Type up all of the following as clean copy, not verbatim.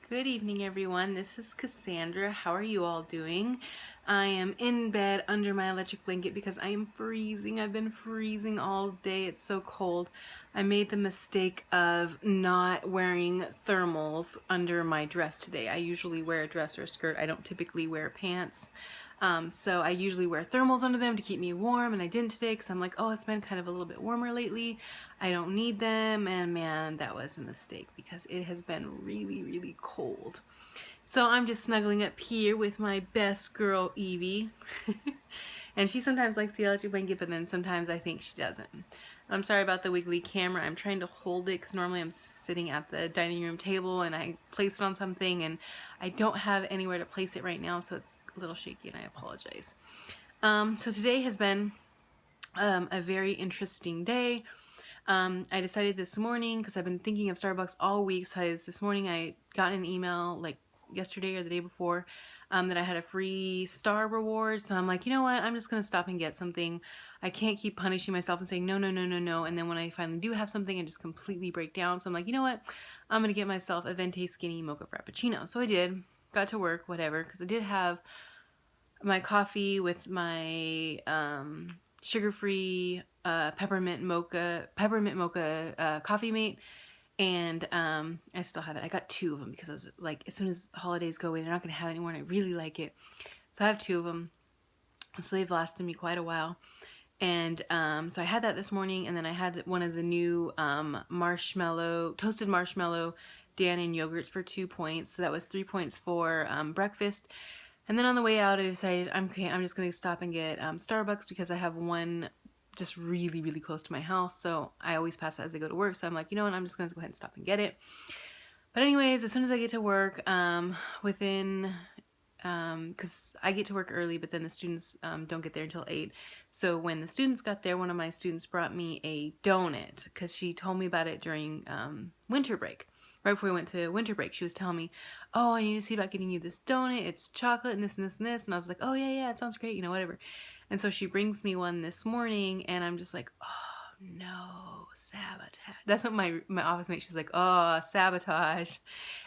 Good evening, everyone. This is Cassandra. How are you all doing? I am in bed under my electric blanket because I am freezing. I've been freezing all day. It's so cold. I made the mistake of not wearing thermals under my dress today. I usually wear a dress or a skirt. I don't typically wear pants. So I usually wear thermals under them to keep me warm, and I didn't today because I'm like, oh, it's been kind of a little bit warmer lately. I don't need them, and man, that was a mistake because it has been really, really cold. So I'm just snuggling up here with my best girl, Evie. And she sometimes likes the electric blanket, but then sometimes I think she doesn't. I'm sorry about the wiggly camera. I'm trying to hold it because normally I'm sitting at the dining room table and I placed it on something and I don't have anywhere to place it right now, so it's a little shaky and I apologize. So today has been a very interesting day. I decided this morning, because I've been thinking of Starbucks all week, so this morning I got an email like yesterday or the day before that I had a free star reward. So I'm like, you know what? I'm just going to stop and get something. I can't keep punishing myself and saying no, no, no, no, no. And then when I finally do have something, I just completely break down. So I'm like, you know what? I'm going to get myself a Venti Skinny Mocha Frappuccino. So I did. Got to work, whatever, because I did have my coffee with my sugar-free peppermint mocha coffee mate, and I still have it. I got two of them because I was like, as soon as holidays go away, they're not going to have it anymore, and I really like it. So I have two of them. So they've lasted me quite a while. And so I had that this morning, and then I had one of the new toasted marshmallow Dannon yogurts for 2 points. So that was 3 points for breakfast. And then on the way out, I decided I'm just going to stop and get Starbucks because I have one just really, really close to my house. So I always pass it as I go to work. So I'm like, you know what? I'm just going to go ahead and stop and get it. But anyways, as soon as I get to work, because I get to work early, but then the students don't get there until 8. So when the students got there, one of my students brought me a donut because she told me about it during winter break. Right before we went to winter break, she was telling me, oh, I need to see about getting you this donut. It's chocolate and this and this and this. And I was like, oh, yeah, yeah, it sounds great, whatever. And so she brings me one this morning, and I'm just like, oh, no, sabotage. That's what my office mate, she's like, oh, sabotage.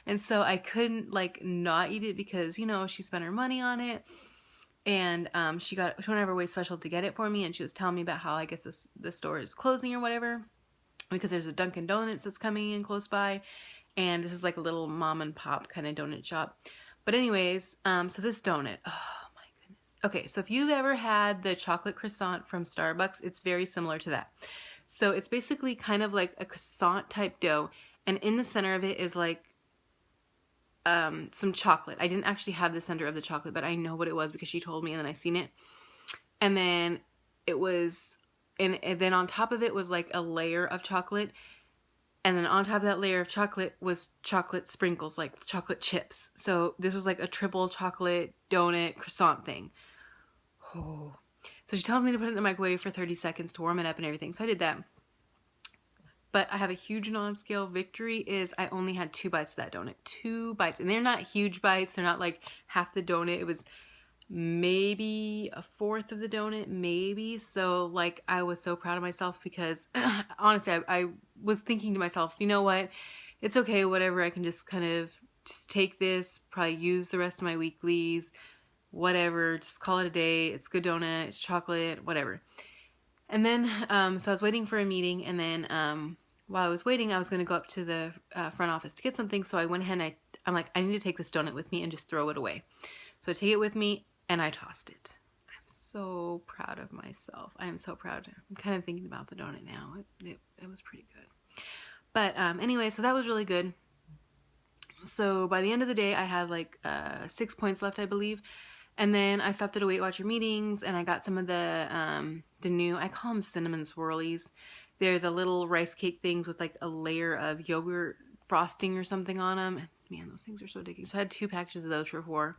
And so I couldn't like not eat it because, she spent her money on it. And she went out of her way special to get it for me, and she was telling me about how I guess the store is closing or whatever because there's a Dunkin' Donuts that's coming in close by, and this is like a little mom and pop kind of donut shop. But anyways, so this donut, oh my goodness. Okay, so if you've ever had the chocolate croissant from Starbucks, it's very similar to that. So it's basically kind of like a croissant type dough, and in the center of it is like some chocolate. I didn't actually have the center of the chocolate, but I know what it was because she told me, and then I seen it. And then it was, and then on top of it was like a layer of chocolate, and then on top of that layer of chocolate was chocolate sprinkles, like chocolate chips. So this was like a triple chocolate donut croissant thing. Oh. So she tells me to put it in the microwave for 30 seconds to warm it up and everything. So I did that. But I have a huge non-scale victory is I only had 2 bites of that donut. 2 bites. And they're not huge bites. They're not like half the donut. It was maybe a fourth of the donut, maybe. So like I was so proud of myself because honestly, I was thinking to myself, you know what? It's okay, whatever. I can just kind of just take this, probably use the rest of my weeklies, whatever. Just call it a day. It's good donut. It's chocolate, whatever. And then, so I was waiting for a meeting, and then while I was waiting, I was going to go up to the front office to get something, so I went ahead and I'm like, I need to take this donut with me and just throw it away. So I take it with me, and I tossed it. I'm so proud of myself. I am so proud. I'm kind of thinking about the donut now. It was pretty good. But anyway, so that was really good. So by the end of the day, I had like 6 points left, I believe. And then I stopped at a Weight Watcher meetings, and I got some of the new, I call them cinnamon swirlies. They're the little rice cake things with like a layer of yogurt frosting or something on them. Man, those things are so addicting. So I had 2 packages of those for 4.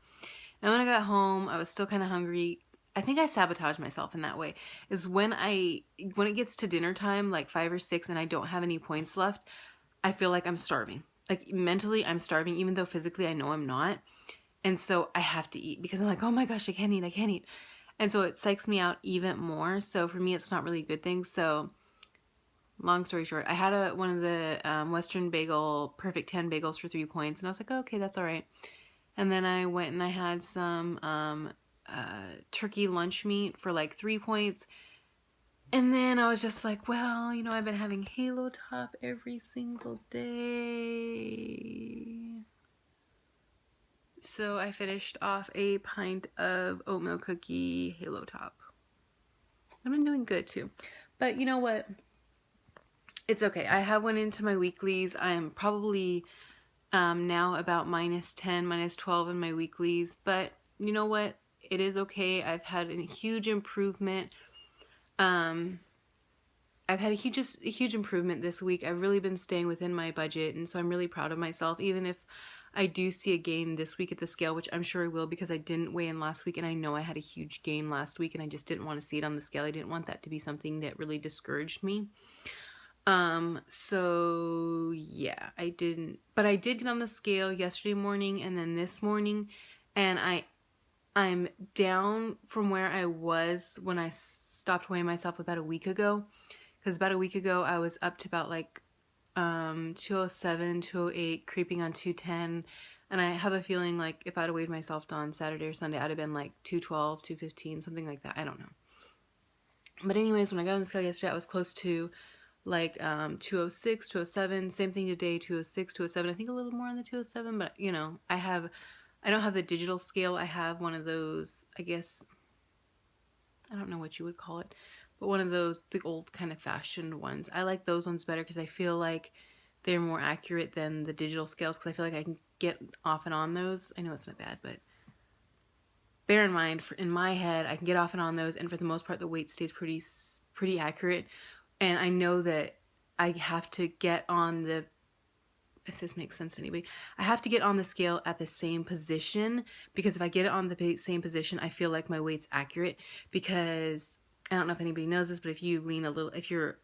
And when I got home, I was still kind of hungry. I think I sabotaged myself in that way. Is when it gets to dinner time, like 5 or 6, and I don't have any points left, I feel like I'm starving. Like mentally, I'm starving, even though physically I know I'm not. And so I have to eat because I'm like, oh my gosh, I can't eat. And so it psychs me out even more. So for me, it's not really a good thing. So long story short, I had one of the Western Bagel Perfect 10 bagels for 3 points, and I was like, oh, okay, that's all right. And then I went and I had some turkey lunch meat for like 3 points. And then I was just like, well, you know, I've been having Halo Top every single day. So I finished off a pint of oatmeal cookie Halo Top. I've been doing good too. But you know what? It's okay. I have went into my weeklies. I am probably now about -10, -12 in my weeklies. But you know what? It is okay. I've had a huge improvement. I've had a huge improvement this week. I've really been staying within my budget, and so I'm really proud of myself. Even if I do see a gain this week at the scale, which I'm sure I will because I didn't weigh in last week, and I know I had a huge gain last week, and I just didn't want to see it on the scale. I didn't want that to be something that really discouraged me. So yeah, I didn't, but I did get on the scale yesterday morning and then this morning, and I'm down from where I was when I stopped weighing myself about a week ago. Because about a week ago, I was up to about like 207, 208, creeping on 210. And I have a feeling like if I'd have weighed myself on Saturday or Sunday, I'd have been like 212, 215, something like that. I don't know. But anyways, when I got on the scale yesterday, I was close to like 206, 207. Same thing today, 206, 207. I think a little more on the 207, but you know, I don't have the digital scale. I have one of those, I guess, I don't know what you would call it, but one of those, the old kind of fashioned ones. I like those ones better because I feel like they're more accurate than the digital scales because I feel like I can get off and on those. I know it's not bad, but bear in mind, in my head, I can get off and on those, and for the most part, the weight stays pretty accurate. And I know that I have to get on the, if this makes sense to anybody, I have to get on the scale at the same position, because if I get it on the same position, I feel like my weight's accurate. Because I don't know if anybody knows this, but if you lean a little, if you're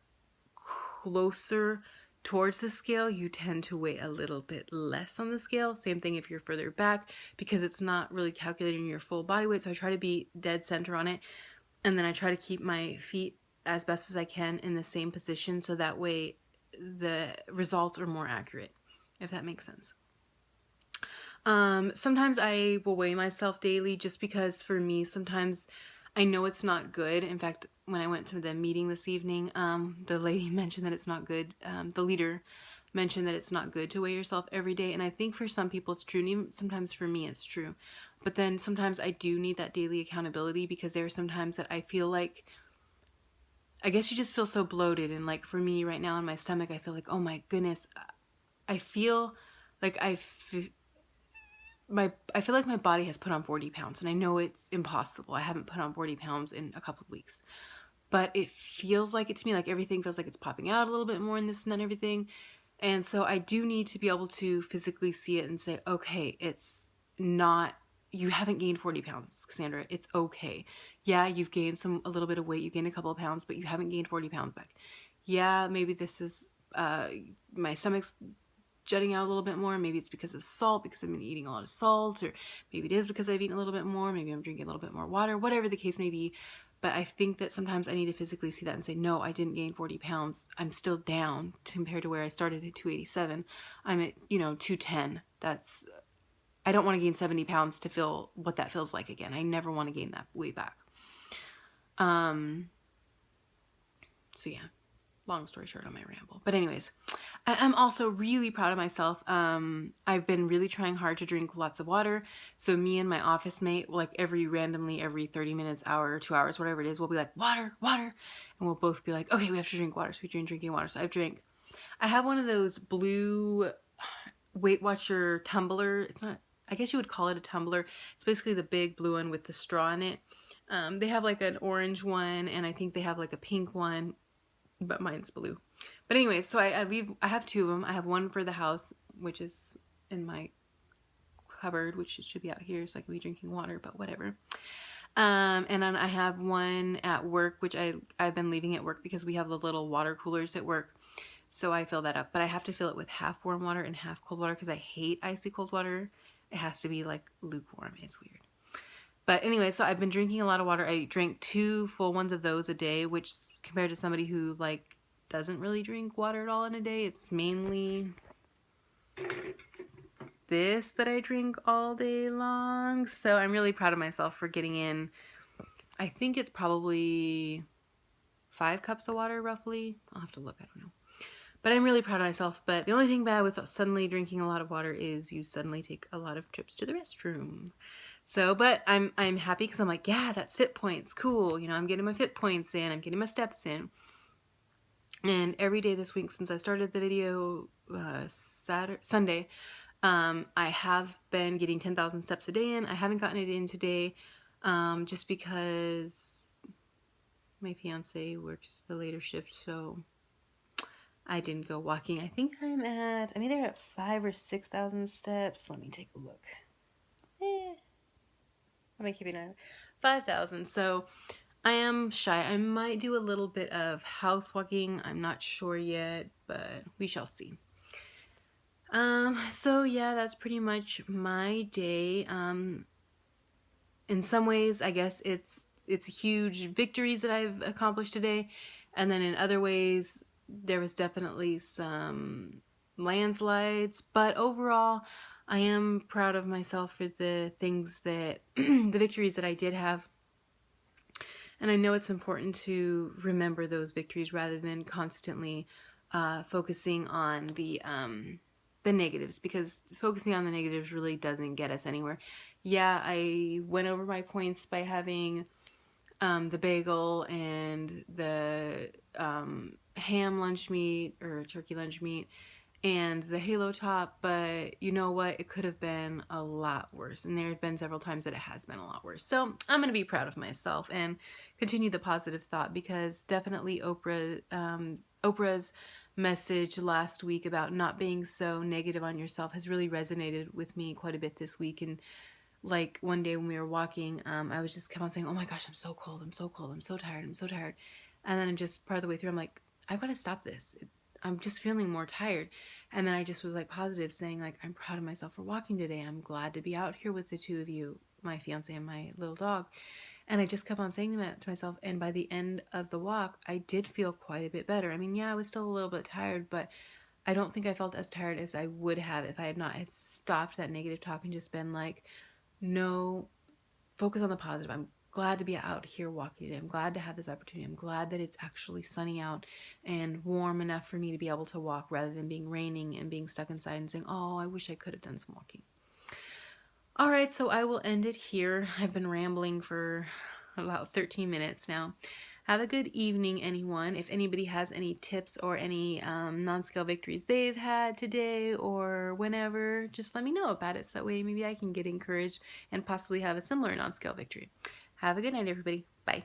closer towards the scale, you tend to weigh a little bit less on the scale. Same thing if you're further back, because it's not really calculating your full body weight. So I try to be dead center on it, and then I try to keep my feet as best as I can in the same position, so that way the results are more accurate, if that makes sense. Sometimes I will weigh myself daily just because for me, sometimes I know it's not good. In fact, when I went to the meeting this evening, the lady mentioned that it's not good. The leader mentioned that it's not good to weigh yourself every day. And I think for some people it's true, and even sometimes for me it's true. But then sometimes I do need that daily accountability, because there are some times that I feel like, I guess you just feel so bloated. And like for me right now in my stomach, I feel like, oh my goodness, I feel like I feel like my body has put on 40 pounds, and I know it's impossible. I haven't put on 40 pounds in a couple of weeks, but it feels like it to me. Like everything feels like it's popping out a little bit more in this and then everything. And so I do need to be able to physically see it and say, okay, it's not, you haven't gained 40 pounds, Cassandra. It's okay. Yeah, you've gained a little bit of weight. You gained a couple of pounds, but you haven't gained 40 pounds back. Yeah, maybe this is, my stomach's jutting out a little bit more. Maybe it's because of salt, because I've been eating a lot of salt, or maybe it is because I've eaten a little bit more. Maybe I'm drinking a little bit more water, whatever the case may be. But I think that sometimes I need to physically see that and say, no, I didn't gain 40 pounds. I'm still down compared to where I started at 287. I'm at, 210. I don't want to gain 70 pounds to feel what that feels like again. I never want to gain that weight back. So yeah. Long story short on my ramble. But anyways, I'm also really proud of myself. I've been really trying hard to drink lots of water. So me and my office mate, like every 30 minutes, hour, or 2 hours, whatever it is, we'll be like, water, water. And we'll both be like, okay, we have to drink water. So we drink drinking water. So I have one of those blue Weight Watcher tumbler. It's not, I guess you would call it a tumbler. It's basically the big blue one with the straw in it. They have like an orange one, and I think they have like a pink one, but mine's blue. But anyway, so I have two of them. I have one for the house, which is in my cupboard, which should be out here, so I can be drinking water, but whatever. And then I have one at work, which I've been leaving at work because we have the little water coolers at work. So I fill that up, but I have to fill it with half warm water and half cold water because I hate icy cold water. It has to be like lukewarm. It's weird. But anyway, so I've been drinking a lot of water. I drank 2 full ones of those a day, which compared to somebody who like doesn't really drink water at all in a day. It's mainly this that I drink all day long. So I'm really proud of myself for getting in, I think it's probably 5 cups of water roughly. I'll have to look, I don't know. But I'm really proud of myself. But the only thing bad with suddenly drinking a lot of water is you suddenly take a lot of trips to the restroom. So, but I'm happy because I'm like, yeah, that's fit points. Cool. You know, I'm getting my fit points in. I'm getting my steps in. And every day this week since I started the video Sunday, I have been getting 10,000 steps a day in. I haven't gotten it in today just because my fiance works the later shift, so I didn't go walking. I think I'm either at 5,000 or 6,000 steps. Let me take a look. Let me keep an eye. 5,000. So I am shy. I might do a little bit of house walking. I'm not sure yet, but we shall see. So yeah, that's pretty much my day. In some ways, I guess it's huge victories that I've accomplished today, and then in other ways, there was definitely some landslides, but overall, I am proud of myself for the things that, the victories that I did have. And I know it's important to remember those victories rather than constantly focusing on the negatives, because focusing on the negatives really doesn't get us anywhere. Yeah, I went over my points by having the bagel and the ham lunch meat or turkey lunch meat and the Halo Top, but you know what? It could have been a lot worse. And there have been several times that it has been a lot worse. So I'm going to be proud of myself and continue the positive thought, because definitely Oprah's message last week about not being so negative on yourself has really resonated with me quite a bit this week. And like one day when we were walking, I was just kept on saying, oh my gosh, I'm so cold, I'm so cold, I'm so tired, I'm so tired. And then just part of the way through, I'm like, I've got to stop this. I'm just feeling more tired. And then I just was like positive, saying like, I'm proud of myself for walking today. I'm glad to be out here with the two of you, my fiance and my little dog. And I just kept on saying that to myself. And by the end of the walk, I did feel quite a bit better. I mean, yeah, I was still a little bit tired, but I don't think I felt as tired as I would have if I had not had stopped that negative talk and just been like, no, focus on the positive. I'm glad to be out here walking today. I'm glad to have this opportunity. I'm glad that it's actually sunny out and warm enough for me to be able to walk, rather than being raining and being stuck inside and saying, oh, I wish I could have done some walking. All right, so I will end it here. I've been rambling for about 13 minutes now. Have a good evening, anyone. If anybody has any tips or any non-scale victories they've had today or whenever, just let me know about it, so that way maybe I can get encouraged and possibly have a similar non-scale victory. Have a good night, everybody. Bye.